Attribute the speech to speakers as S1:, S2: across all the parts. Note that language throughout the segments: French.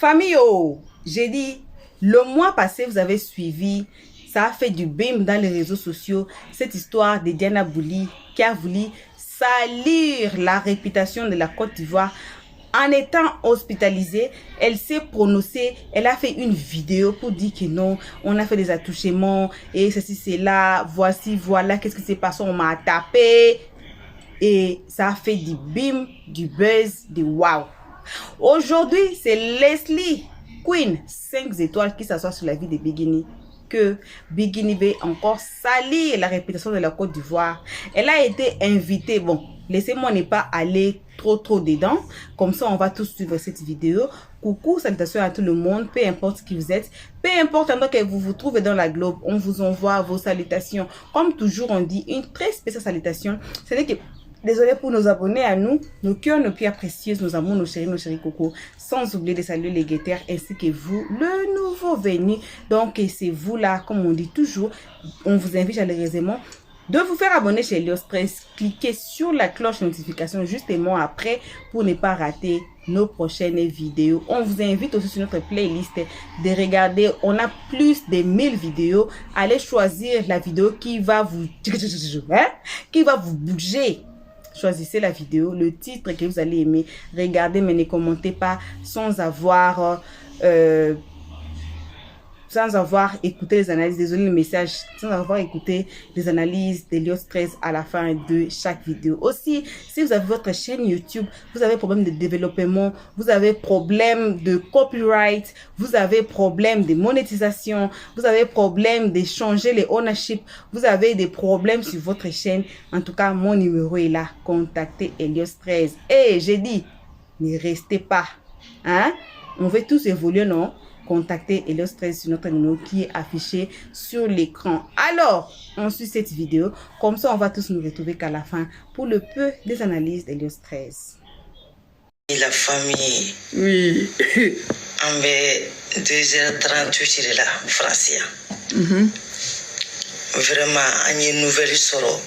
S1: Famille, oh, j'ai dit, le mois passé, vous avez suivi, ça a fait du bim dans les réseaux sociaux, cette histoire de Diana Bouli qui a voulu salir la réputation de la Côte d'Ivoire en étant hospitalisée. Elle s'est prononcée, elle a fait une vidéo pour dire que non, on a fait des attouchements et ceci, c'est là, voici, voilà, qu'est-ce qui s'est passé, on m'a tapé. Et ça a fait du bim, du buzz, du wow. Aujourd'hui, c'est Leslie Queen, 5 étoiles, qui s'assoit sur la vie de Biguini. Que Biguini veut encore salir la réputation de la Côte d'Ivoire. Elle a été invitée. Bon, laissez-moi ne pas aller trop dedans. Comme ça, on va tous suivre cette vidéo. Coucou, salutations à tout le monde, peu importe qui vous êtes. Peu importe en tant que vous vous trouvez dans la globe, on vous envoie vos salutations. Comme toujours, on dit une très spéciale salutation. C'est que désolé pour nos abonnés à nous, nos cœurs, nos pierres précieuses, nos amours, nos chéris coco. Sans oublier de saluer les guetteurs ainsi que vous, le nouveau venu. Donc, c'est vous là, comme on dit toujours, on vous invite chaleureusement de vous faire abonner chez Elios Press. Cliquez sur la cloche notification justement après pour ne pas rater nos prochaines vidéos. On vous invite aussi sur notre playlist de regarder. On a plus de 1000 vidéos. Allez choisir la vidéo qui va vous bouger. Choisissez la vidéo, le titre que vous allez aimer. Regardez, mais ne commentez pas sans avoir écouté les analyses. Désolé le message. Sans avoir écouté les analyses d'Elios 13 à la fin de chaque vidéo. Aussi, si vous avez votre chaîne YouTube, vous avez problème de développement, vous avez problème de copyright, vous avez problème de monétisation, vous avez problème de changer les ownership, vous avez des problèmes sur votre chaîne. En tout cas, mon numéro est là. Contactez Elios 13. Et j'ai dit, ne restez pas. Hein? On veut tous évoluer, non? Contactez Elios 13 sur notre numéro qui est affiché sur l'écran. Alors, on suit cette vidéo. Comme ça, on va tous nous retrouver qu'à la fin pour le peu des analyses d'Elios 13.
S2: Et la famille.
S1: Oui.
S2: On va 2h30 sur la France. Vraiment, on a une nouvelle histoire.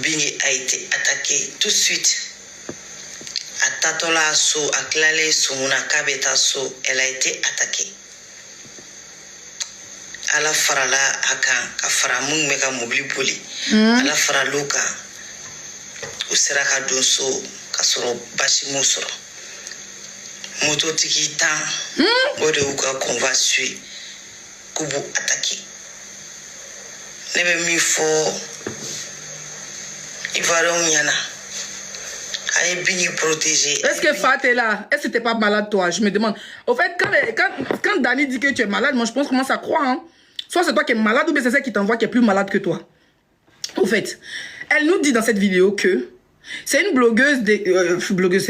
S2: Bini a été attaqué tout de suite. A Tatola So, a Klale Sumuna Kabeta So, elle a été attaquée. À la farala akan, ka faramung meka mobili boli. À la faraluka, ou sera ka donso, ka soro bashi musoro. Moto tiki tan, ode uka konva sui, kubu attaqué. Nebe mi fo, Ivaron yana.
S3: Est-ce que Fat est là? Est-ce que tu n'es pas malade toi? Je me demande. Au fait, quand Dani dit que tu es malade, moi je pense qu'on commence à croire. Hein? Soit c'est toi qui es malade ou bien c'est celle qui t'envoie qui est plus malade que toi. Au fait, elle nous dit dans cette vidéo que c'est une blogueuse,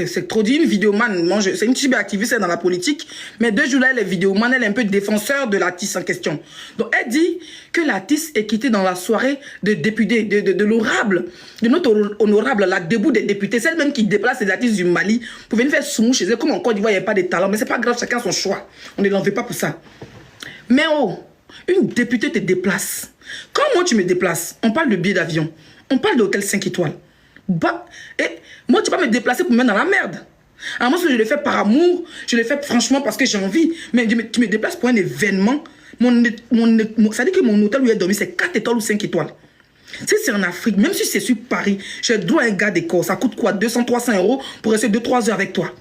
S3: c'est trop dit, une vidéoman. C'est une cyberactiviste dans la politique. Mais 2 jours là, elle est vidéoman, elle est un peu défenseur de l'artiste en question. Donc elle dit que l'artiste est quitté dans la soirée de député, de l'honorable, de notre honorable, la debout des députés, celle même qui déplace les artistes du Mali pour venir faire soumou chez eux. Comme en Côte d'Ivoire, il n'y a pas de talent. Mais c'est pas grave, chacun son choix. On ne l'en veut pas pour ça. Mais oh, une députée te déplace. Comment tu me déplaces? On parle de billets d'avion. On parle d'hôtel 5 étoiles. Bah, et moi, tu vas me déplacer pour me mettre dans la merde. Alors, moi, je le fais par amour, je le fais franchement parce que j'ai envie. Mais tu me déplaces pour un événement. Ça dit que mon hôtel où il est dormi, c'est 4 étoiles ou 5 étoiles. Si c'est en Afrique, même si c'est sur Paris, je dois un gars d'école. Ça coûte quoi? 200, 300 € pour rester 2-3 heures avec toi.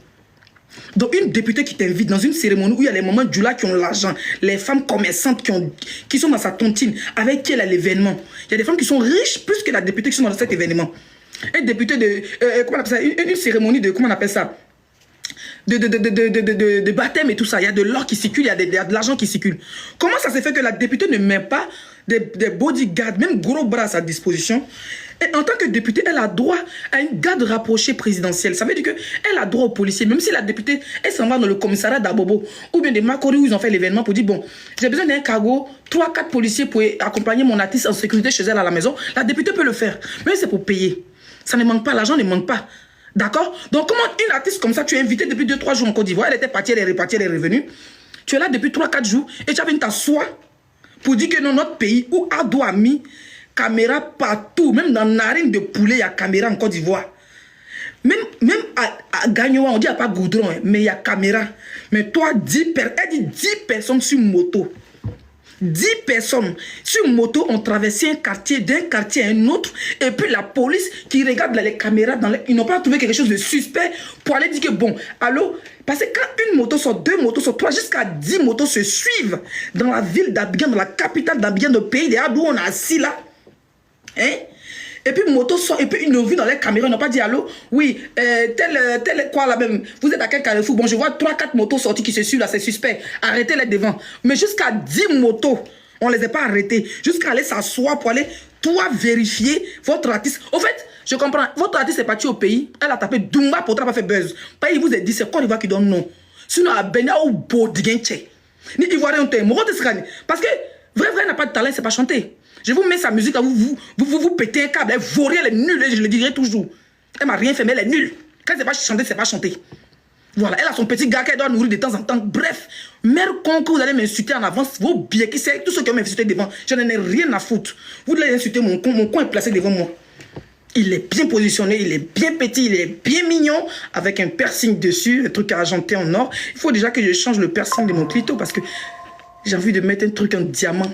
S3: Donc, une députée qui t'invite dans une cérémonie où il y a les mamans du là qui ont l'argent, les femmes commerçantes qui sont dans sa tontine, avec qui elle a l'événement. Il y a des femmes qui sont riches plus que la députée qui sont dans cet événement. Un député de... comment on appelle ça? Une cérémonie de... Comment on appelle ça? De baptême et tout ça. Il y a de l'or qui circule, il y a de l'argent qui circule. Comment ça se fait que la députée ne met pas des bodyguards, même gros bras à sa disposition? Et en tant que députée, elle a droit à une garde rapprochée présidentielle. Ça veut dire qu'elle a droit aux policiers. Même si la députée, elle s'en va dans le commissariat d'Abobo ou bien des Makori où ils ont fait l'événement pour dire, bon, j'ai besoin d'un cargo, 3-4 policiers pour accompagner mon artiste en sécurité chez elle à la maison. La députée peut le faire. Mais c'est pour payer. Ça ne manque pas, l'argent ne manque pas. D'accord? Donc, comment une artiste comme ça, tu es invitée depuis 2-3 jours en Côte d'Ivoire, elle était partie, elle est repartie, elle est revenue. Tu es là depuis 3-4 jours et tu as venu t'asseoir pour dire que dans notre pays où Ado a mis caméra partout, même dans la narine de poulet, il y a caméra en Côte d'Ivoire. Même à Gagnoa, on dit qu'il n'y a pas goudron, hein, mais il y a caméra. Mais toi, elle dit 10 personnes sur moto. 10 personnes sur moto ont traversé un quartier, d'un quartier à un autre. Et puis la police qui regarde les caméras, ils n'ont pas trouvé quelque chose de suspect pour aller dire que bon, allô, parce que quand une moto sort, 2 motos sort, 3, jusqu'à 10 motos se suivent dans la ville d'Abidjan, dans la capitale d'Abidjan, le pays d'où on est assis là. Hein? Et puis moto sort, et puis ils nous vu dans les caméras, ils n'ont pas dit allô, oui, tel quoi là même, vous êtes à quel carrefour? Bon, je vois 3-4 motos sorties qui se suivent là, c'est suspect, arrêtez-les devant. Mais jusqu'à 10 motos, on ne les a pas arrêtés, jusqu'à aller s'asseoir pour aller, toi, vérifier votre artiste. Au fait, je comprends, votre artiste est parti au pays, elle a tapé Dumba pour pas faire buzz. Pas il vous a dit, c'est Côte d'Ivoire qui donne non. Sinon, à Benia ou Bodigentche. Ni Ivoirien, parce que vrai n'a pas de talent, c'est pas chanter. Je vous mets sa musique, vous pétez un câble, elle vaut rien, elle est nulle, je le dirai toujours. Elle m'a rien fait, mais elle est nulle. Quand c'est pas chanter, c'est pas chanter. Voilà, elle a son petit gars qu'elle doit nourrir de temps en temps. Bref, mère con que vous allez m'insulter en avance, vos billets qui c'est, tous ceux qui ont m'insulté devant, je n'en ai rien à foutre. Vous allez insulter mon con est placé devant moi. Il est bien positionné, il est bien petit, il est bien mignon, avec un piercing dessus, un truc argenté en or. Il faut déjà que je change le piercing de mon clito parce que j'ai envie de mettre un truc en diamant.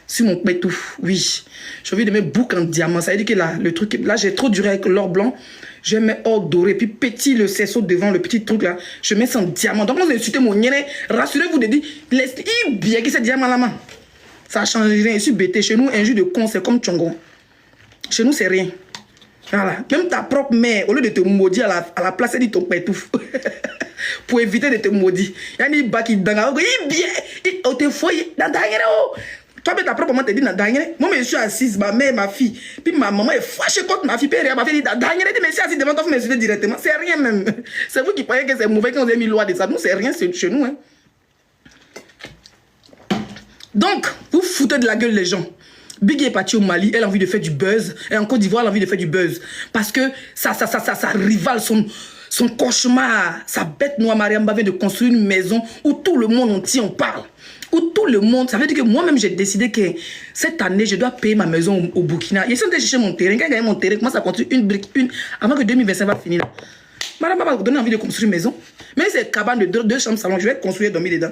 S3: Sur mon pétou, oui. J'ai envie de mettre boucle en diamant. Ça veut dire que là, le truc, là, j'ai trop duré avec l'or blanc. Je mets or doré. Puis petit le cerceau devant, le petit truc là. Je mets ça en diamant. Donc, vous insultez mon nez. Rassurez-vous de dire, laissez bien que c'est diamant là main. Ça change rien. Je suis bêté. Chez nous, un jus de con, c'est comme Tchongo. Chez nous, c'est rien. Voilà. Même ta propre mère, au lieu de te maudire à la place, elle dit ton pétou. Pour éviter de te maudire. Il y a des baki dans il bien. Il te foyer. Dans toi, ta propre maman te dit, moi, je suis assise, ma mère, ma fille. Puis ma maman est fâchée contre ma fille. Puis ma fille dit, dit, mais si assise devant toi, vous m'insultez directement. C'est rien même. C'est vous qui croyez que c'est mauvais quand vous avez mis loi de ça. Nous, c'est rien, c'est chez nous. Hein. Donc, vous foutez de la gueule les gens. Biggie est partie au Mali, elle a envie de faire du buzz. Et en Côte d'Ivoire, elle a envie de faire du buzz. Parce que ça rivale son cauchemar. Sa bête noire, Mariam vient de construire une maison où tout le monde entier en parle. Où tout le monde, ça veut dire que moi-même j'ai décidé que cette année je dois payer ma maison au Burkina. Et si on était chercher mon terrain, quand j'ai mon terrain, comment ça construit une brique, avant que 2025 va finir. Madame va vous donner envie de construire une maison. Mais c'est cabane de 2 chambres salon, je vais construire et dormir dedans.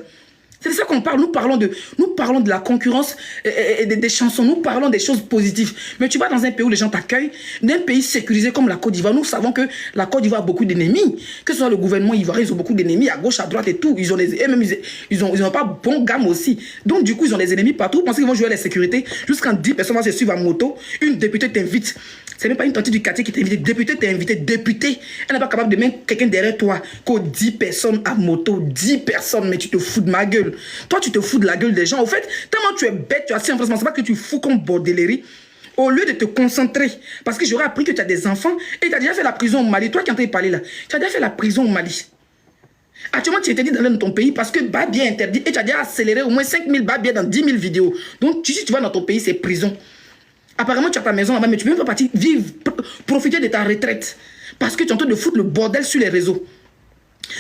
S3: C'est de ça qu'on parle. Nous parlons de la concurrence et des chansons. Nous parlons des choses positives. Mais tu vas dans un pays où les gens t'accueillent, d'un pays sécurisé comme la Côte d'Ivoire. Nous savons que la Côte d'Ivoire a beaucoup d'ennemis. Que ce soit le gouvernement ivoirien, ils ont beaucoup d'ennemis à gauche, à droite et tout. Ils ont pas bon gamme aussi. Donc du coup, ils ont des ennemis partout. Vous pensez qu'ils vont jouer à la sécurité. Jusqu'en 10 personnes vont se suivre en moto. Une députée t'invite. C'est même pas une tante du quartier qui t'invite. Députée t'est invitée. Députée, elle n'est pas capable de mettre quelqu'un derrière toi. Que 10 personnes à moto. 10 personnes, mais tu te fous de ma gueule. Toi, tu te fous de la gueule des gens. Au fait, tellement tu es bête, tu as assis en France, c'est pas que tu fous comme bordellerie. Au lieu de te concentrer, parce que j'aurais appris que tu as des enfants et tu as déjà fait la prison au Mali. Toi qui es en train de parler là, tu as déjà fait la prison au Mali. Actuellement, tu es interdit d'aller dans ton pays parce que Babia est interdit et tu as déjà accéléré au moins 5000 Babia dans 10 000 vidéos. Donc, si tu vas dans ton pays, c'est prison. Apparemment, tu as ta maison là-bas, mais tu ne peux même pas partir vivre, profiter de ta retraite parce que tu es en train de foutre le bordel sur les réseaux.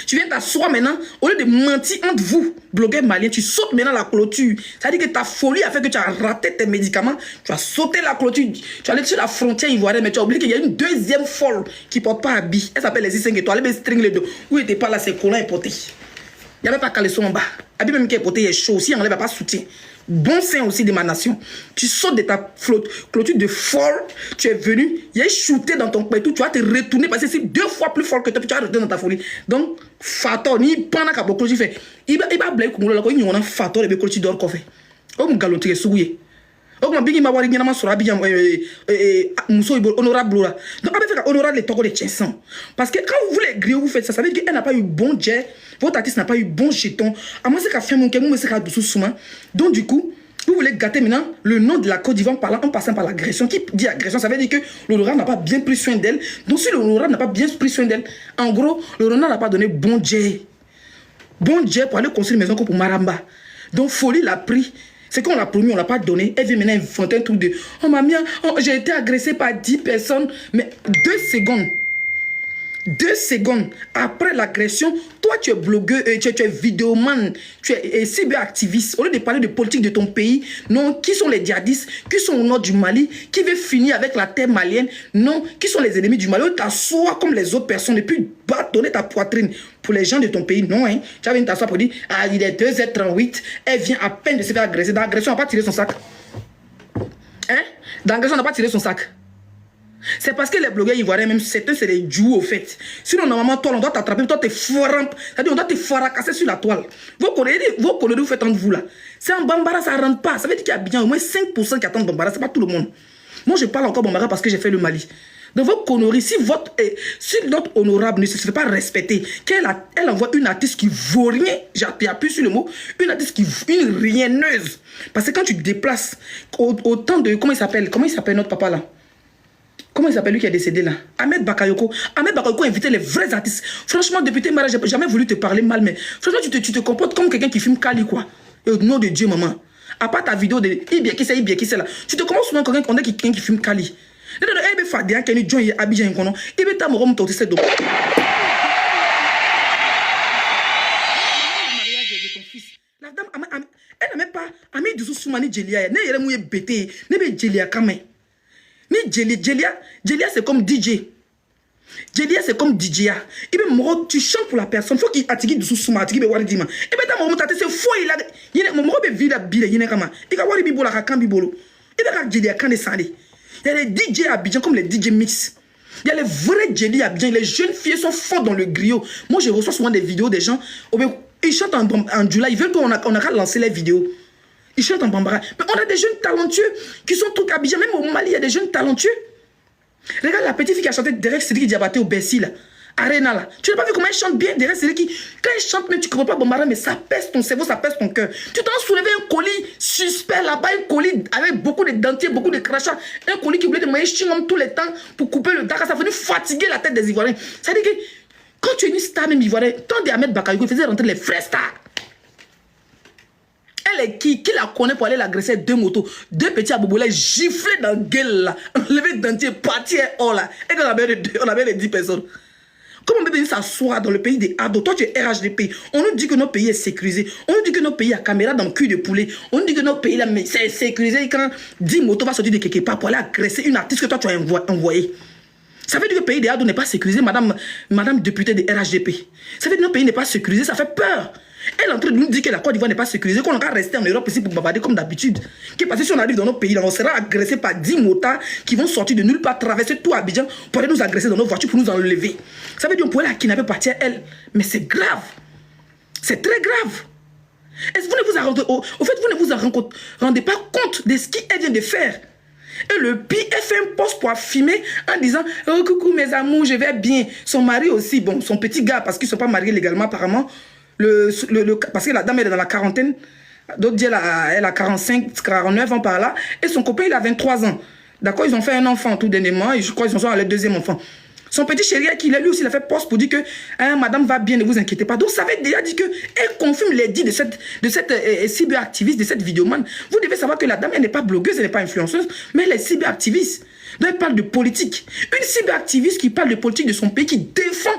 S3: Tu viens t'asseoir maintenant, au lieu de mentir entre vous, blogueurs maliens, tu sautes maintenant la clôture. Ça veut dire que ta folie a fait que tu as raté tes médicaments, tu as sauté la clôture, tu es allé sur la frontière ivoirienne, mais tu as oublié qu'il y a une deuxième folle qui ne porte pas habit. Elle s'appelle les 5 étoiles, elle met string les deux. Où n'était pas là, c'est collant et porté. Il n'y avait pas caleçon en bas. Habit même qui est porté, il est chaud aussi, on n'enlève pas soutien. Bon sein aussi de ma nation. Tu sautes de ta clôture de folle, tu es venu, il y a shooté dans ton pétou, tu vas te retourner parce que c'est 2 fois plus fort que toi, tu vas retourner dans ta folie. Donc, fator, ni pendant qu'à beaucoup de fait, il va blé comme là, il y a un fator et bien clôture d'or qu'on fait. Oh, mon galon, tu es souillé. Oh, mon bigi m'a wari bien sur Abidjan, Mousso honorable là. Donc, avec fait honorable les togos de Tchessan. Parce que quand vous voulez griller, vous faites ça, ça veut dire qu'elle n'a pas eu bon jet, votre artiste n'a pas eu bon jeton. À moi, c'est qu'à faire mon kémou, mais c'est qu'à doucement souvent. Donc, du coup, vous voulez gâter maintenant le nom de la Côte d'Ivoire en passant par l'agression. Qui dit agression, ça veut dire que l'honorable n'a pas bien pris soin d'elle. Donc, si l'honorable n'a pas bien pris soin d'elle, en gros, l'honorable n'a pas donné bon jet. Bon jet pour aller construire une maison comme pour Maramba. Donc, Folie l'a pris. C'est qu'on l'a promis, on ne l'a pas donné. Elle vient maintenant inventer un truc de « Oh, mamie, j'ai été agressée par 10 personnes. » Mais 2 secondes. 2 secondes après l'agression, toi tu es blogueur, tu es vidéoman, tu es cyberactiviste. Au lieu de parler de politique de ton pays, non, qui sont les djihadistes, qui sont au nord du Mali, qui veulent finir avec la terre malienne, non, qui sont les ennemis du Mali. Tu t'assois comme les autres personnes et puis bâtonner ta poitrine pour les gens de ton pays. Non, hein. Tu vas venir t'asseoir pour dire, ah, il est 2h38, elle vient à peine de se faire agresser. Dans l'agression, on n'a pas tiré son sac. Hein? Dans l'agression, on n'a pas tiré son sac. C'est parce que les blogueurs ivoiriens, même certains, c'est des joues au fait. Sinon, normalement, toi, on doit t'attraper, toi, t'es foirant. C'est-à-dire, on doit te faracasser sur la toile. Vos collègues, vous faites entre vous là. C'est un Bambara, ça ne rentre pas. Ça veut dire qu'il y a bien au moins 5% qui attendent Bambara. C'est pas tout le monde. Moi, je parle encore Bambara parce que j'ai fait le Mali. Dans vos conneries, si notre honorable ne se fait pas respecter, elle envoie une artiste qui vaut rien, j'appuie sur le mot, une artiste une rienneuse. Parce que quand tu te déplaces, autant de. Comment il s'appelle notre papa là? Comment il s'appelle lui qui est décédé là? Ahmed Bakayoko. Ahmed Bakayoko invitait les vrais artistes. Franchement, député Mara, j'ai jamais voulu te parler mal, mais franchement, tu te comportes comme quelqu'un qui filme Kali, quoi. Et au nom de Dieu, maman. À part ta vidéo de Ibia qui c'est là. Tu te comportes souvent comme quelqu'un qui filme Kali. Elle n'a même pas Ami Dusou Soumani Djelia. Ne yere mouye bête. Ne be Djelia kame. Ni Djelia c'est comme DJ. Djelia c'est comme DJ. Et bien moro tu chantes pour la personne. Faut qu'il attige Dusou Soumani attige be wari dima. Et bien ta moro tate c'est faux il a. Yene moro be vida bile yene kama. Il ka wari bibola ka kambi bolo. Et bien ka Djelia kan descendre. Il y a les DJ à Abidjan comme les DJ mix. Il y a les vrais Djeli à Abidjan. Les jeunes filles sont fortes dans le griot. Moi, je reçois souvent des vidéos des gens. Ils chantent en Djoula. Ils veulent qu'on a qu'à lancer les vidéos. Ils chantent en Bambara. Mais on a des jeunes talentueux qui sont tout à Abidjan. Même au Mali, il y a des jeunes talentueux. Regarde la petite fille qui a chanté Derek Sidiki Diabaté au Bessie là. Arena là. Tu n'as pas vu comment elle chante bien Derek Sidiki. Quand elle chante, mais tu ne comprends pas Bambara, mais ça pèse ton cerveau, ça pèse ton cœur. Tu t'en soulevé un colis suspect là-bas, un colis avec beaucoup de dentiers, beaucoup de crachats. Un colis qui voulait te manger chingom tout le temps pour couper le Dakar. Ça venait fatiguer la tête des Ivoiriens. Ça veut dire que quand tu es une star même Ivoirienne, tant d'Ahmed Bakayoko, il faisait rentrer les vrais stars. Elle est qui la connaît pour aller l'agresser 2 motos, 2 petits abobolets giflés dans la gueule là, enlever dentier, partir hors là. Et qu'on avait les 10 personnes. Comment on peut venir s'asseoir dans le pays des ados? Toi, tu es RHDP. On nous dit que notre pays est sécurisé. On nous dit que notre pays a caméra dans le cul de poulet. On nous dit que notre pays là, c'est sécurisé quand 10 motos vont sortir de quelque part pour aller agresser une artiste que toi, tu as envoyée. Ça veut dire que le pays des ados n'est pas sécurisé, madame députée de RHDP. Ça veut dire que notre pays n'est pas sécurisé, ça fait peur. Elle est en train de nous dire que la Côte d'Ivoire n'est pas sécurisée, qu'on va rester en Europe ici pour bavarder comme d'habitude. Parce que si on arrive dans notre pays, là, on sera agressé par 10 motards qui vont sortir de nulle part, traverser tout Abidjan pour aller nous agresser dans nos voitures, pour nous enlever. Ça veut dire qu'on pourrait la kidnapper partir elle. Mais c'est grave. C'est très grave. Est-ce que vous ne vous rendez pas compte de ce qu'elle vient de faire? Et le pire, elle fait un post pour affirmer en disant oh, coucou mes amours, je vais bien. Son mari aussi, bon, son petit gars, parce qu'ils ne sont pas mariés légalement apparemment. Parce que la dame elle est dans la quarantaine, d'autres disent elle a 45, 49 ans par là, et son copain il a 23 ans. D'accord, ils ont fait un enfant tout dernièrement, et je crois qu'ils sont à leur 2e enfant. Son petit chéri, lui aussi, il a fait poste pour dire que hein, madame va bien, ne vous inquiétez pas. Donc ça veut déjà dire qu'elle confirme les dits de cette cyberactiviste, de cette vidéoman. Vous devez savoir que la dame, elle n'est pas blogueuse, elle n'est pas influenceuse, mais elle est cyberactiviste. Donc elle parle de politique. Une cyberactiviste qui parle de politique de son pays, qui défend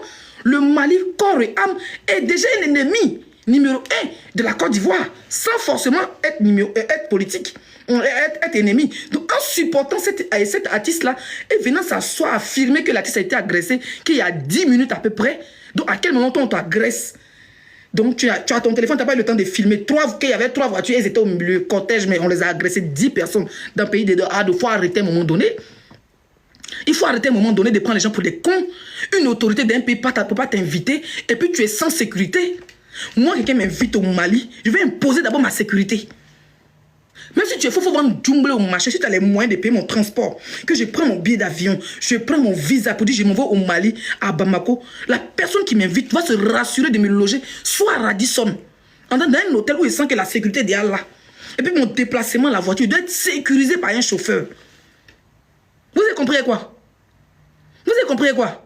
S3: le Mali, corps et âme, est déjà un ennemi numéro 1 de la Côte d'Ivoire, sans forcément être politique, être ennemi. Donc en supportant cette artiste-là, et venant s'asseoir, affirmer que l'artiste a été agressé, qu'il y a 10 minutes à peu près, donc à quel moment on t'agresse? Donc tu as ton téléphone, tu n'as pas eu le temps de filmer. Il y avait 3 voitures, elles étaient au milieu du cortège, mais on les a agressées 10 personnes dans le pays de Ado. Il faut arrêter à un moment donné. Il faut arrêter à un moment donné de prendre les gens pour des cons. Une autorité d'un pays ne peut pas t'inviter et puis tu es sans sécurité. Moi, quelqu'un m'invite au Mali, je vais imposer d'abord ma sécurité. Même si tu es faux, il faut vendre jumble au marché. Si tu as les moyens de payer mon transport, que je prends mon billet d'avion, je prends mon visa pour dire je m'envoie au Mali, à Bamako, la personne qui m'invite va se rassurer de me loger soit à Radisson, dans un hôtel où il sent que la sécurité est déjà là. Et puis mon déplacement, la voiture doit être sécurisée par un chauffeur. Vous avez compris quoi? Vous avez compris quoi?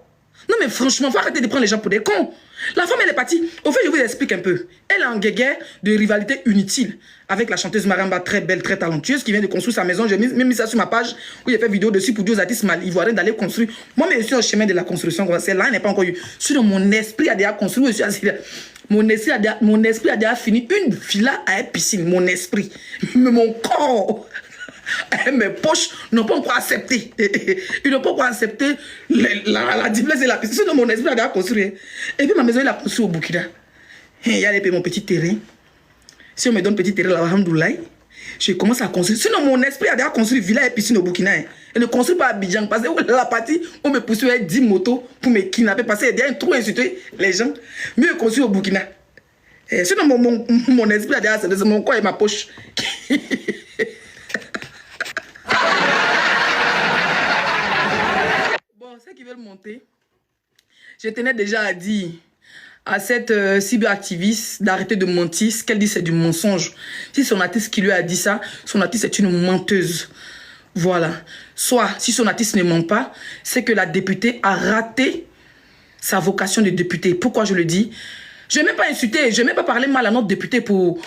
S3: Non, mais franchement, faut arrêter de prendre les gens pour des cons. La femme, elle est partie. Au fait, je vous explique un peu. Elle est en guerre de rivalité inutile avec la chanteuse Maramba, très belle, très talentueuse, qui vient de construire sa maison. J'ai même mis ça sur ma page où il a fait vidéo dessus pour dire aux artistes ivoiriens d'aller construire. Moi, mais je suis au chemin de la construction. Celle-là n'est pas encore eu. Sur mon esprit a déjà construit. Mon esprit a déjà fini une villa à une piscine. Mon esprit. Mais mon corps. Mes poches n'ont pas encore accepté. Ils n'ont pas encore accepté la diplesse et la piscine. Sinon, mon esprit a déjà construit. Et puis, ma maison, il a construit au Burkina. Il y a mon petit terrain. Si on me donne petit terrain, là, alhamdoulilah, je commence à construire. Sinon, mon esprit a déjà construit villa et piscine au Burkina. Et ne construit pas à Abidjan. Parce que la partie, on me poursuit avec 10 motos pour me kidnapper. Parce qu'il y a un trou insulté les gens. Mieux construire au Burkina. Et sinon, mon esprit a déjà accepté. C'est mon corps et ma poche. Ceux qui veulent monter, je tenais déjà à dire à cette cyberactiviste d'arrêter de mentir. Ce qu'elle dit, c'est du mensonge. Si son artiste qui lui a dit ça, son artiste est une menteuse. Voilà. Soit, si son artiste ne ment pas, c'est que la députée a raté sa vocation de députée. Pourquoi je le dis? Je ne vais même pas insulter, je ne vais même pas parler mal à notre députée pour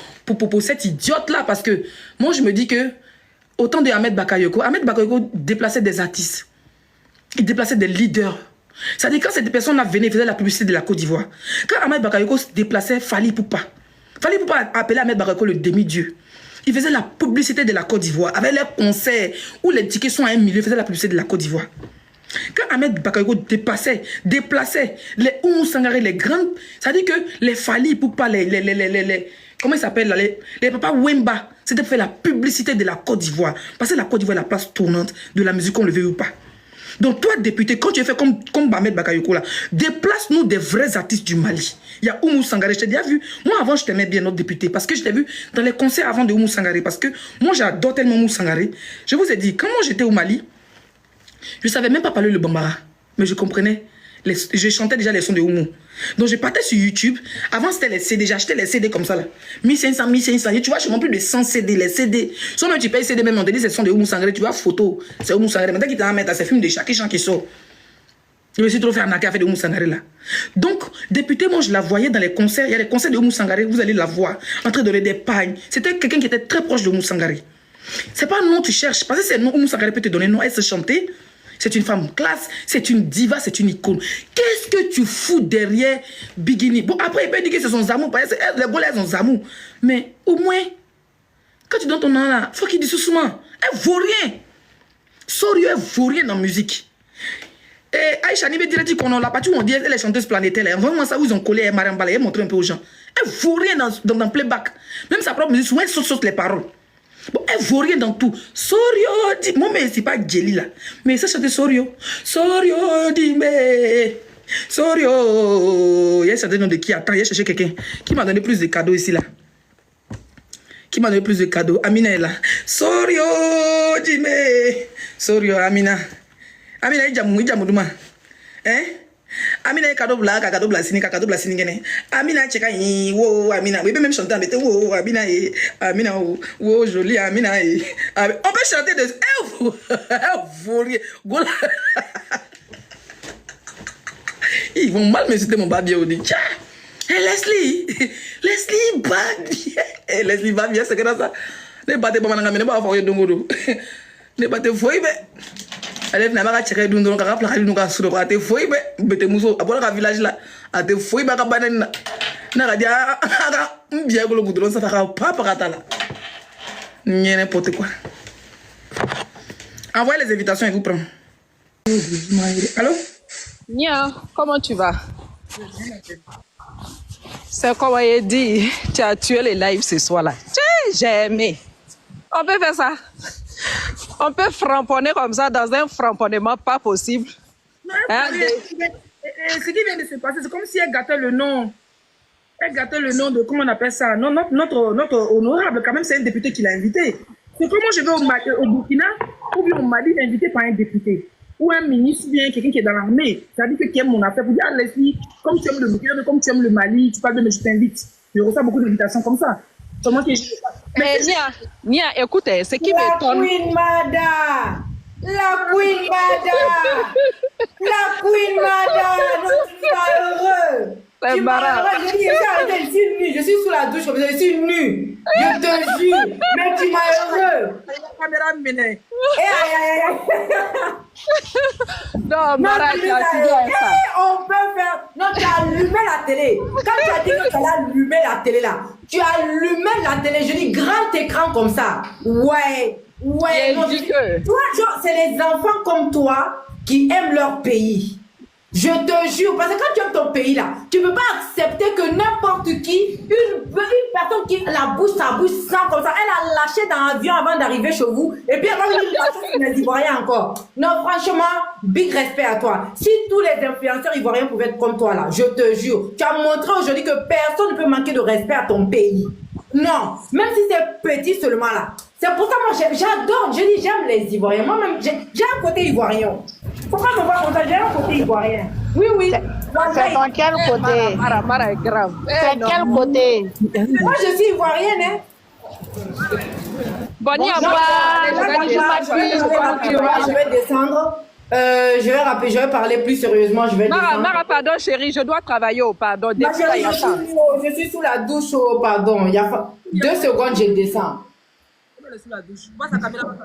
S3: cette idiote-là. Parce que moi, je me dis que, autant de Ahmed Bakayoko déplaçait des artistes. Il déplaçait des leaders. C'est-à-dire quand cette personne-là venait, il faisait la publicité de la Côte d'Ivoire. Quand Ahmed Bakayoko se déplaçait, Fally Poupa appelait Ahmed Bakayoko le demi-dieu. Il faisait la publicité de la Côte d'Ivoire. Avec les concerts où les tickets sont à 1 million, il faisait la publicité de la Côte d'Ivoire. Quand Ahmed Bakayoko déplaçait les Oumou Sangaré, les grandes... C'est-à-dire que les Fally Poupa, comment ils s'appellent les papas Wemba, c'était pour faire la publicité de la Côte d'Ivoire. Parce que la Côte d'Ivoire est la place tournante de la musique, qu'on le veut ou pas. Donc toi, député, quand tu es fait comme Ahmed Bakayoko là, déplace-nous des vrais artistes du Mali. Il y a Oumou Sangaré, je t'ai déjà vu. Moi avant, je t'aimais bien notre député parce que je t'ai vu dans les concerts avant de Oumou Sangaré. Parce que moi, j'adore tellement Oumou Sangaré. Je vous ai dit, quand moi j'étais au Mali, je ne savais même pas parler le Bambara. Mais je comprenais. Je chantais déjà les sons de Oumou. Donc je partais sur YouTube. Avant c'était les CD, j'achetais les CD comme ça là. 1500. Et tu vois, je m'en plus de 100 CD, les CD. Soit même tu payes CD, même on te dit c'est son de Oumou Sangaré, tu vois, photo. C'est Oumou Sangaré. Maintenant qu'il t'a mis à ces films de chaque chant qui sort. Je me suis trop fait arnaquer avec de Oumou Sangaré là. Donc, député, moi je la voyais dans les concerts. Il y a les concerts de Oumou Sangaré, vous allez la voir en train de donner des pagnes. C'était quelqu'un qui était très proche de Oumou Sangaré. C'est pas un nom tu cherches. Parce que c'est non, Oumou Sangaré peut te donner non. Elle se chantait. C'est une femme classe, c'est une diva, c'est une icône. Qu'est-ce que tu fous derrière Bigini? Bon, après, il peut dire que c'est son Zamou, parce que les Gaulois, elles ont Zamou. Mais au moins, quand tu donnes ton nom là, il faut qu'il dise souvent. Elle vaut rien. Sorio, elle vaut rien dans la musique. Et Aïcha Nibé dirait qu'on a la partie où on dit elle est chanteuse planétaire. Vraiment ça où ils ont collé Marambala, elle montre un peu aux gens. Elle vaut rien dans playback. Même sa propre musique, souvent elle saute les paroles. Bon, elle vaut rien dans tout. Sorio, dit, moi, mais c'est pas Jelly là. Mais ça chantait Sorio. Sorio, dit, mais. Sorio. Il y a chanté nom de qui? Attends, il y a cherché quelqu'un. Qui m'a donné plus de cadeaux ici là? Qui m'a donné plus de cadeaux? Amina est là. Sorio, dit, mais. Sorio, Amina. Amina, il y a Moudouma. Hein? Amina, cadeau blasini, gene. Amina, tcheka, wo, Amina. Oui, même chanter, mais wo, Amina, Amina, wo, jolie, Amina. On peut chanter de. Ils vont mal me citer mon babier au dit. Hey, Leslie, Babier. Hey, Leslie Babier, c'est que ça. Ne battez pas, madame, ne pas avoir de ne battez pas, elle n'a pas checké d'une autre place, nous avons sur le fouille, mais muso, après le village là, à te fouille, ma cabane, n'a dia, bien que le goudron, ça fera pas par là. N'y a n'importe quoi. Envoyez les invitations et vous prenez. Allô?
S4: Nia, comment tu vas? C'est comme il dit, tu as tué les lives ce soir-là. J'ai aimé. On peut faire ça. On peut framponner comme ça dans un framponnement pas possible.
S3: Non, ce qui vient de se passer, c'est comme si elle gâtait le nom. Elle gâtait le nom de, comment on appelle ça? Non, notre honorable, quand même, c'est un député qui l'a invité. C'est comme moi je vais au Burkina, ou bien au Mali, invité par un député. Ou un ministre, ou bien quelqu'un qui est dans l'armée. C'est-à-dire que qui aime mon affaire. Pour dire, ah, Leslie, comme tu aimes le Burkina, comme tu aimes le Mali, tu parles de mais je t'invite. Je reçois beaucoup d'invitations comme ça.
S4: Mais Nia, écoute, ce qui m'étonne.
S1: La Queen Mada! La Queen Mada, tu m'as heureux.
S4: C'est marrant.
S1: Je suis sous la douche, je suis nue. Je te jure. Mais tu m'as heureux.
S4: Non, Mara, tu as dit ça.
S1: On peut faire. Non, tu as allumé la télé. Quand tu as dit que tu allais allumer la télé là, tu as allumé la télé. Je dis grand écran comme ça. Ouais. Non, toi, c'est les enfants comme toi qui aiment leur pays. Je te jure, parce que quand tu aimes ton pays là, tu ne peux pas accepter que n'importe qui, une personne qui la bouche, sa bouche sent comme ça, elle a lâché dans l'avion avant d'arriver chez vous, et puis elle va venir lâcher sur les Ivoiriens encore. Non, franchement, big respect à toi. Si tous les influenceurs ivoiriens pouvaient être comme toi là, je te jure, tu as montré aujourd'hui que personne ne peut manquer de respect à ton pays. Non, même si c'est petit seulement là. C'est pour ça que moi j'adore, je dis j'aime les Ivoiriens. Moi-même, j'ai un côté ivoirien. Pourquoi on voit comme ça? J'ai un côté ivoirien. Oui.
S5: C'est dans quel côté?
S4: Mara est grave.
S5: C'est quel côté?
S1: Moi je suis ivoirienne, hein.
S4: Bonnie,
S1: je vais descendre. Je vais parler plus sérieusement.
S4: Mara, pardon, chérie, je dois travailler au pardon.
S1: Je suis sous la douche au pardon. Il y a 2 secondes, je descends.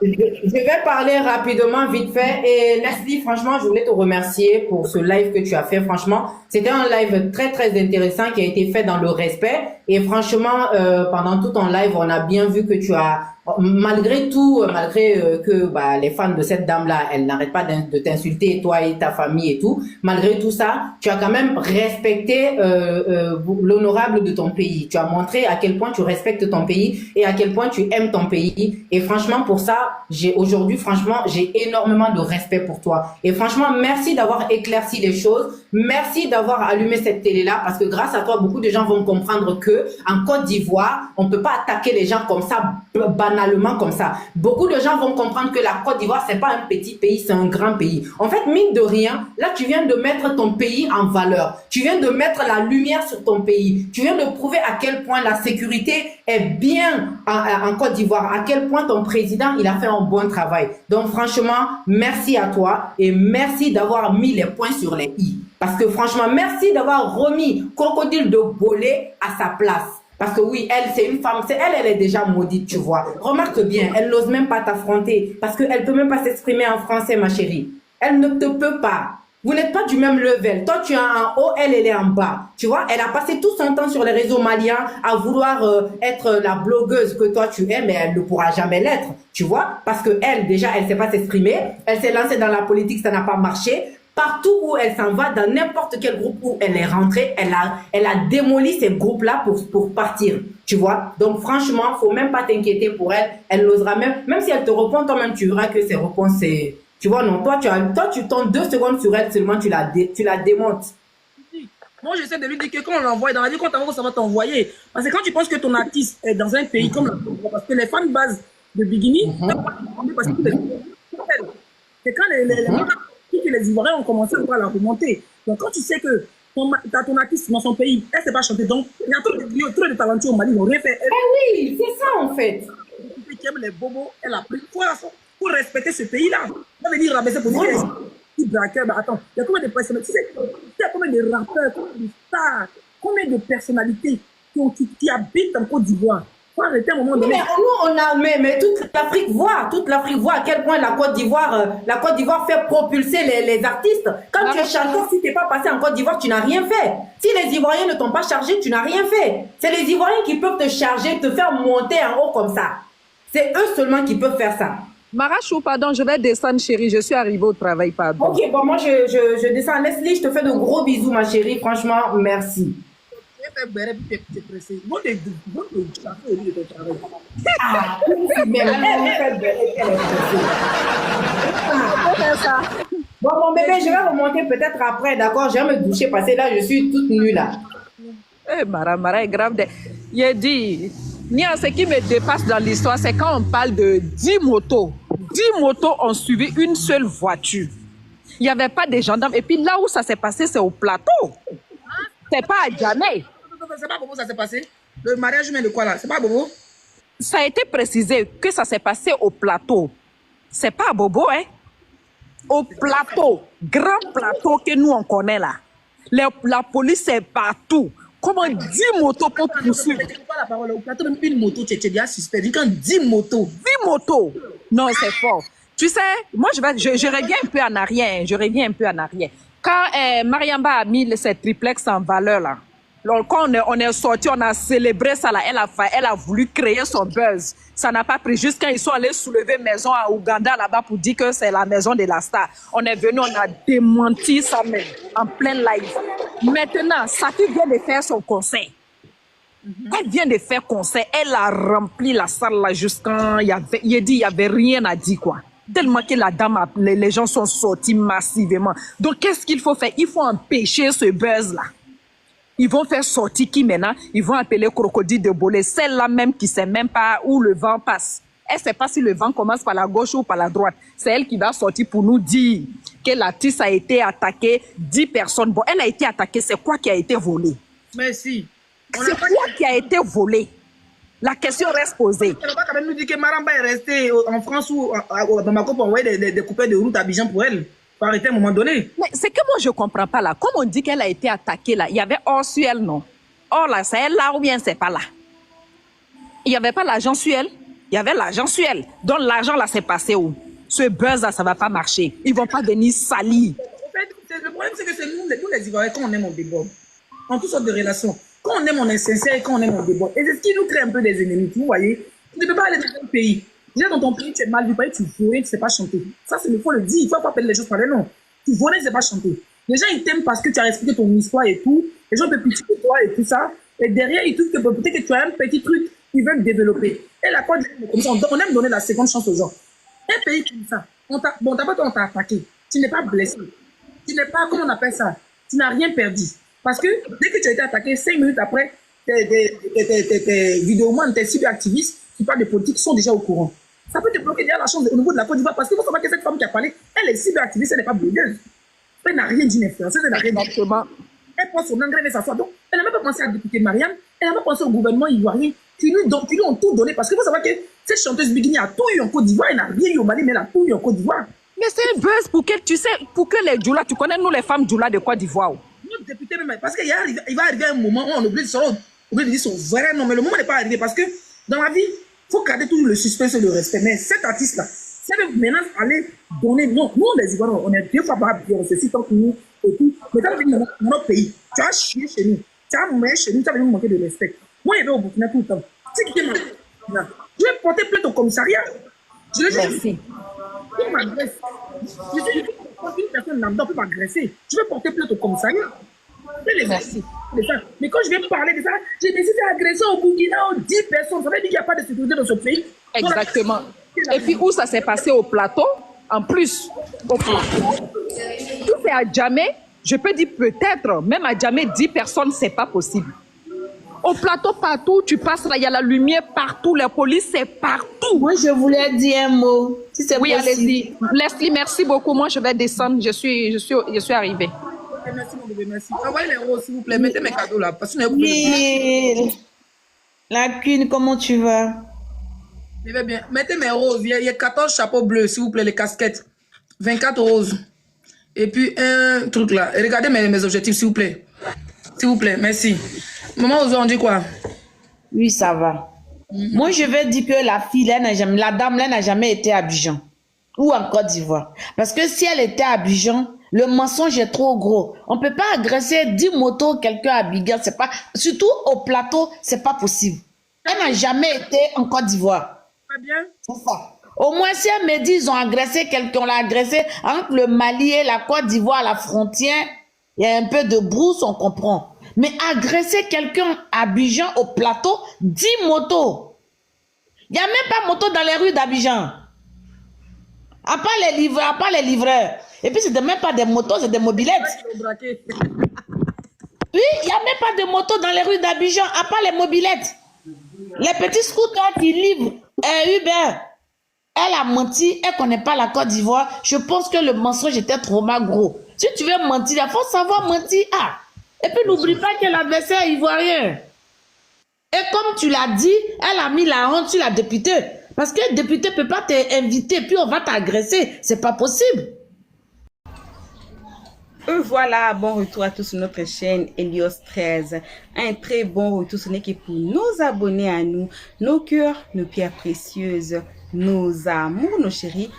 S1: Je vais parler rapidement, vite fait. Et Leslie, franchement, je voulais te remercier pour ce live que tu as fait. Franchement, c'était un live très, très intéressant qui a été fait dans le respect. Et franchement, pendant tout ton live, on a bien vu que tu as, malgré tout, que les fans de cette dame-là, elles n'arrêtent pas de t'insulter, toi et ta famille et tout, malgré tout ça, tu as quand même respecté l'honorable de ton pays. Tu as montré à quel point tu respectes ton pays et à quel point tu aimes ton pays. Et franchement, pour ça, aujourd'hui, franchement, j'ai énormément de respect pour toi. Et franchement, merci d'avoir éclairci les choses. Merci d'avoir allumé cette télé-là, parce que grâce à toi, beaucoup de gens vont comprendre que en Côte d'Ivoire, on peut pas attaquer les gens comme ça, banalement comme ça. Beaucoup de gens vont comprendre que la Côte d'Ivoire, c'est pas un petit pays, c'est un grand pays. En fait, mine de rien, là, tu viens de mettre ton pays en valeur. Tu viens de mettre la lumière sur ton pays. Tu viens de prouver à quel point la sécurité est bien en Côte d'Ivoire, à quel point ton président, il a fait un bon travail. Donc, franchement, merci à toi et merci d'avoir mis les points sur les i. Parce que franchement, merci d'avoir remis Crocodile de Bolé à sa place. Parce que oui, elle, c'est une femme, elle est déjà maudite, tu vois. Remarque bien, elle n'ose même pas t'affronter parce qu'elle ne peut même pas s'exprimer en français, ma chérie. Elle ne te peut pas. Vous n'êtes pas du même level. Toi, tu es en haut, elle est en bas. Tu vois, elle a passé tout son temps sur les réseaux maliens à vouloir être la blogueuse que toi tu es, mais elle ne pourra jamais l'être. Tu vois, parce que elle, déjà, elle ne sait pas s'exprimer. Elle s'est lancée dans la politique, ça n'a pas marché. Partout où elle s'en va, dans n'importe quel groupe où elle est rentrée, elle a démoli ces groupes-là pour partir, tu vois. Donc franchement, faut même pas t'inquiéter pour elle. Elle n'osera même si elle te répond, toi-même tu verras que ses réponses, c'est, tu vois, non, toi tu tombes 2 secondes sur elle seulement, tu la démontes.
S3: Moi, j'essaie de lui dire que quand on l'envoie, dans la vie, quand t'envoies, ça va t'envoyer. Parce que quand tu penses que ton artiste est dans un pays comme la Côte d'Ivoire, parce que les fans base de Bigini, parce que c'est quand les Ivoiriens ont commencé à la remonter. Donc, quand tu sais que tu as ton artiste dans son pays, elle ne sait pas chanter. Donc, il y a trop de talentueux au Mali, ils n'ont rien fait.
S1: Oui, c'est ça en fait.
S3: Qui aime les bobos, elle a pris force pour respecter ce pays-là. On va venir rabaisser pour dire attends, il y a combien de personnalités, il y a combien de rappeurs, combien de stars, combien de personnalités qui habitent en Côte d'Ivoire. Mais
S1: nous, on a, mais toute l'Afrique voit à quel point la Côte d'Ivoire fait propulser les artistes. Quand tu es chanteur, si tu n'es pas passé en Côte d'Ivoire, tu n'as rien fait. Si les Ivoiriens ne t'ont pas chargé, tu n'as rien fait. C'est les Ivoiriens qui peuvent te charger, te faire monter en haut comme ça. C'est eux seulement qui peuvent faire ça.
S4: Marachou, pardon, je vais descendre, chérie. Je suis arrivée au travail, pardon.
S1: Ok, bon, moi, je descends. Leslie, je te fais de gros bisous, ma chérie. Franchement, merci. Bon, mon bébé, je vais remonter peut-être après, d'accord? Je vais me doucher parce que là, je suis toute nue là.
S4: Mara est grave. Il dit, ce qui me dépasse dans l'histoire, c'est quand on parle de 10 motos. 10 motos ont suivi une seule voiture. Il n'y avait pas de gendarmes. Et puis là où ça s'est passé, c'est au plateau. C'est pas à Djamé.
S3: C'est pas Bobo, ça s'est passé. Le mariage humain de quoi là? C'est pas Bobo?
S4: Ça a été précisé que ça s'est passé au plateau. C'est pas à Bobo, hein? Au plateau, grand plateau que nous on connaît là. La police est partout. Comment 10 motos pour poursuivre?
S3: Je pas la parole. Au plateau, même une moto, tu es déjà suspect. Vu quand 10 motos.
S4: 10 motos. Non, c'est fort. Tu sais, moi, je reviens un peu en arrière. Je reviens un peu en arrière. Quand Mariamba a mis cette triplex en valeur, là, alors, quand on est sorti, on a célébré ça, là, elle a voulu créer son buzz. Ça n'a pas pris. Juste quand ils sont allés soulever maison à Ouganda, là-bas, pour dire que c'est la maison de la star. On est venu, on a démenti ça même, en plein live. Maintenant, Safi vient de faire son concert. Elle vient de faire concert. Elle a rempli la salle là jusqu'à... Il y avait rien à dire, quoi. Tellement que la dame, les gens sont sortis massivement. Donc, qu'est-ce qu'il faut faire? Il faut empêcher ce buzz-là. Ils vont faire sortir qui maintenant? Ils vont appeler Crocodile de Bolé. Celle-là même qui ne sait même pas où le vent passe. Elle ne sait pas si le vent commence par la gauche ou par la droite. C'est elle qui va sortir pour nous dire que l'artiste a été attaqué 10 personnes. Bon, elle a été attaquée. C'est quoi qui a été volé?
S3: Merci.
S4: C'est quoi qui a été volé? La question reste posée.
S3: On ne va pas quand même nous dire que Maramba est restée en France ou à Bamako pour envoyer des coupeurs de route à Abidjan pour elle. Faut arrêter à un moment donné.
S4: Mais c'est que moi, je ne comprends pas là. Comme on dit qu'elle a été attaquée là, il y avait hors sur elle, non? Or là, c'est elle là ou bien c'est pas là? Il n'y avait pas l'argent sur elle? Il y avait l'argent sur elle. Donc l'argent là, c'est passé où? Ce buzz là, ça ne va pas marcher. Ils ne vont pas venir salir.
S3: En fait, le problème, c'est que c'est nous les Ivoiriens, quand on aime, on déborde. En toutes sortes de relations. Quand on aime, on est sincère et quand on aime, on déborde. Et c'est ce qui nous crée un peu des ennemis. Vous voyez? Tu ne peux pas aller dans un pays. Déjà, dans ton pays, tu es mal vu, tu volais, tu ne sais pas chanter. Ça, il faut le dire. Il ne faut pas appeler les choses par les noms. Tu volais, tu ne sais pas chanter. Les gens, ils t'aiment parce que tu as respecté ton histoire et tout. Les gens peuvent pitié de toi et tout ça. Et derrière, ils trouvent que peut-être que tu as un petit truc qu'ils veulent développer. Et la Côte d'Ivoire, comme ça, on aime donner la seconde chance aux gens. Un pays comme ça, d'abord, on t'a attaqué. Tu n'es pas blessé. Tu n'es pas, comment on appelle ça? Tu n'as rien perdu. Parce que dès que tu as été attaqué, 5 minutes après, tes vidéomans, tes cyberactivistes qui parlent de politique sont déjà au courant. Ça peut te bloquer déjà la chance au niveau de la Côte d'Ivoire parce qu'il faut savoir que cette femme qui a parlé, elle est cyberactiviste, elle n'est pas blogueuse. Elle n'a rien dit d'influenceuse, elle n'a rien dit.
S4: Exactement.
S3: Elle prend son engrais et s'assoit. Donc, elle n'a même pas pensé à député Mariam, elle n'a pas pensé au gouvernement ivoirien qui lui ont tout donné. Parce qu'il faut savoir que cette chanteuse Bigini a tout eu en Côte d'Ivoire, elle n'a rien eu au Mali, mais elle a tout eu en Côte d'Ivoire.
S4: Mais c'est un buzz pour que, tu sais, pour que les Djoula, tu connais nous les femmes Djoula de Côte d'Ivoire.
S3: Notre député même, parce qu'il va arriver un moment où on oublie de dire son vrai nom, mais le moment n'est pas arrivé parce que dans la vie, il faut garder toujours le suspense et le respect. Mais cet artiste-là, c'est maintenant aller donner, non, nous les Ivoiriens, on est 2 fois par bien, c'est si tant que nous et tout. Mais dans notre pays, tu as chié chez nous, tu as mouillé chez nous, tu as venu manquer de respect. Moi, il y avait au Burkina tout le temps. C'est qui est mal. Je vais porter plainte au commissariat. Je le dis. Il m'agresse. Je suis une personne lambda peut m'agresser. Je vais porter plainte au commissariat.
S4: Merci.
S3: Mais quand je vais parler de ça, j'ai décidé d'agresser au Burkina 10 personnes. Ça veut dire qu'il n'y a pas de sécurité dans ce pays.
S4: Exactement. Et puis où ça s'est passé au plateau, en plus, au plateau. Tout c'est à jamais, je peux dire peut-être, même à jamais 10 personnes, c'est pas possible. Au plateau, partout, tu passes là, il y a la lumière partout, la police, c'est partout.
S5: Moi, je voulais dire un mot, si c'est
S4: oui,
S5: possible.
S4: allez-y. Leslie, merci beaucoup. Moi, je vais descendre. Je suis arrivée.
S3: Merci, mon bébé, merci. Envoyez les roses, s'il vous plaît. Mettez mes cadeaux là. Parce que
S5: Oui. La Queen, comment tu vas?
S3: Je vais bien. Mettez mes roses. Il y a 14 chapeaux bleus, s'il vous plaît, les casquettes. 24 roses. Et puis un truc là. Et regardez mes objectifs, s'il vous plaît. S'il vous plaît, merci. Maman, on dit quoi?
S5: Oui, ça va. Moi, je vais dire que la dame là n'a jamais été à Abidjan ou en Côte d'Ivoire. Parce que si elle était à Abidjan, le mensonge est trop gros. On peut pas agresser 10 motos quelqu'un à Abidjan, c'est pas, surtout au plateau, c'est pas possible. Elle n'a jamais été en Côte d'Ivoire.
S3: Très bien.
S5: C'est ça. Au moins, si elle me dit ils ont agressé quelqu'un, on l'a agressé entre le Mali et la Côte d'Ivoire, la frontière, il y a un peu de brousse, on comprend. Mais agresser quelqu'un à Abidjan au plateau, 10 motos. Il n'y a même pas moto dans les rues d'Abidjan. À part les livreurs. Et puis, ce n'est même pas des motos, c'est des mobilettes. Oui, il n'y a même pas de moto dans les rues d'Abidjan, à part les mobilettes. Les petits scooters qui livrent Uber. Elle a menti, elle ne connaît pas la Côte d'Ivoire. Je pense que le mensonge était trop gros. Si tu veux mentir, il faut savoir mentir. Ah. Et puis n'oublie pas que l'adversaire est ivoirien. Et comme tu l'as dit, elle a mis la honte sur la députée. Parce que le député ne peut pas t'inviter, puis on va t'agresser. C'est pas possible.
S1: Voilà, bon retour à tous sur notre chaîne Helios 13. Un très bon retour, ce n'est que pour nos abonnés à nous, nos cœurs, nos pierres précieuses, nos amours, nos chéris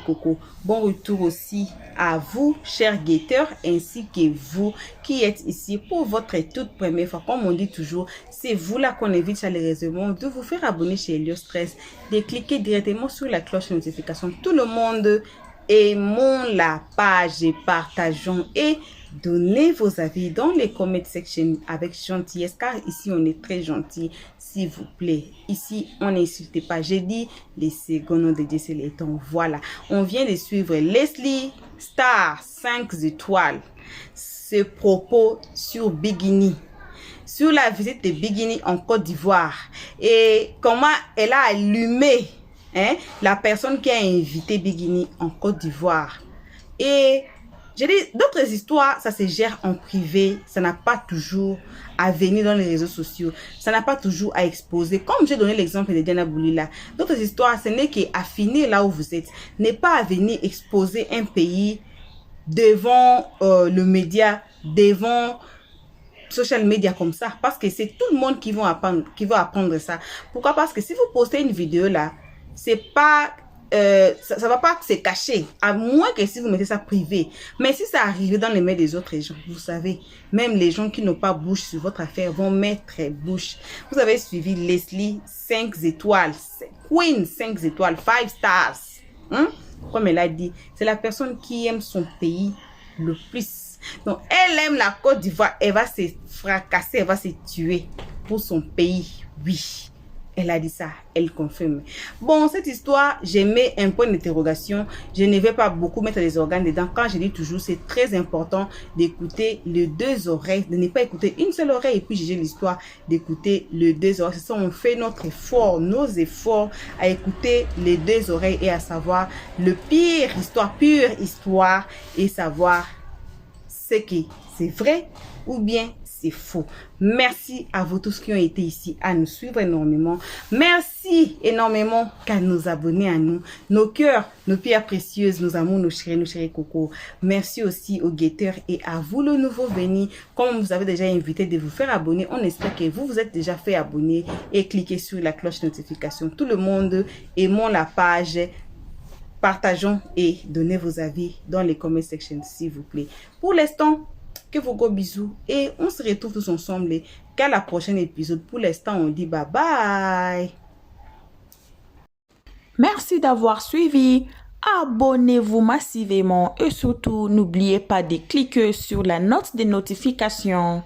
S1: Coco. Bon retour aussi à vous, chers guetteurs, ainsi que vous qui êtes ici pour votre toute première fois. Comme on dit toujours, c'est vous là qu'on invite chaleureusement de vous faire abonner chez Helios 13, de cliquer directement sur la cloche de notification. Tout le monde, aimons la page et partageons et donnez vos avis dans les comment section avec gentillesse, car ici on est très gentil, s'il vous plaît. Ici on n'insulte pas. J'ai dit les secondes de Dieu, c'est les temps. Voilà, on vient de suivre Leslie Star 5 étoiles, ce propos sur Bikini, sur la visite de Bikini en Côte d'Ivoire et comment elle a allumé la personne qui a invité Bikini en Côte d'Ivoire. Et j'ai dit, d'autres histoires, ça se gère en privé, ça n'a pas toujours à venir dans les réseaux sociaux, ça n'a pas toujours à exposer. Comme j'ai donné l'exemple de Diana Bouli là, d'autres histoires, ce n'est qu'à finir là où vous êtes, n'est pas à venir exposer un pays devant le média, devant social media comme ça, parce que c'est tout le monde qui va apprendre ça. Pourquoi? Parce que si vous postez une vidéo là, c'est pas ça va pas se cacher, à moins que si vous mettez ça privé. Mais si ça arrive dans les mains des autres gens, vous savez, même les gens qui n'ont pas bouche sur votre affaire vont mettre bouche. Vous avez suivi Leslie 5 étoiles, Queen 5 étoiles, 5 stars, comme elle a dit, c'est la personne qui aime son pays le plus. Donc elle aime la Côte d'Ivoire, elle va se fracasser, elle va se tuer pour son pays. Oui, elle a dit ça, elle confirme. Bon, cette histoire, j'ai mis un point d'interrogation. Je ne vais pas beaucoup mettre les organes dedans. Quand je dis toujours, c'est très important d'écouter les deux oreilles, de ne pas écouter une seule oreille et puis juger l'histoire, d'écouter les deux oreilles. C'est ça, on fait notre effort, nos efforts à écouter les deux oreilles et à savoir le pure histoire et savoir ce qui c'est vrai ou bien c'est faux. Merci à vous tous qui ont été ici à nous suivre énormément. Merci énormément qu'à nos abonnés à nous, nos cœurs, nos pierres précieuses, nos amours, nos chéris Coco. Merci aussi aux guetteurs et à vous le nouveau venu. Comme vous avez déjà invité de vous faire abonner, on espère que vous vous êtes déjà fait abonner et cliquez sur la cloche de notification. Tout le monde, aimons la page, partageons et donnez vos avis dans les comment sections s'il vous plaît. Pour l'instant, que vos gros bisous et on se retrouve tous ensemble qu'à la prochaine épisode. Pour l'instant, on dit bye bye.
S6: Merci d'avoir suivi. Abonnez-vous massivement et surtout n'oubliez pas de cliquer sur la note de notification.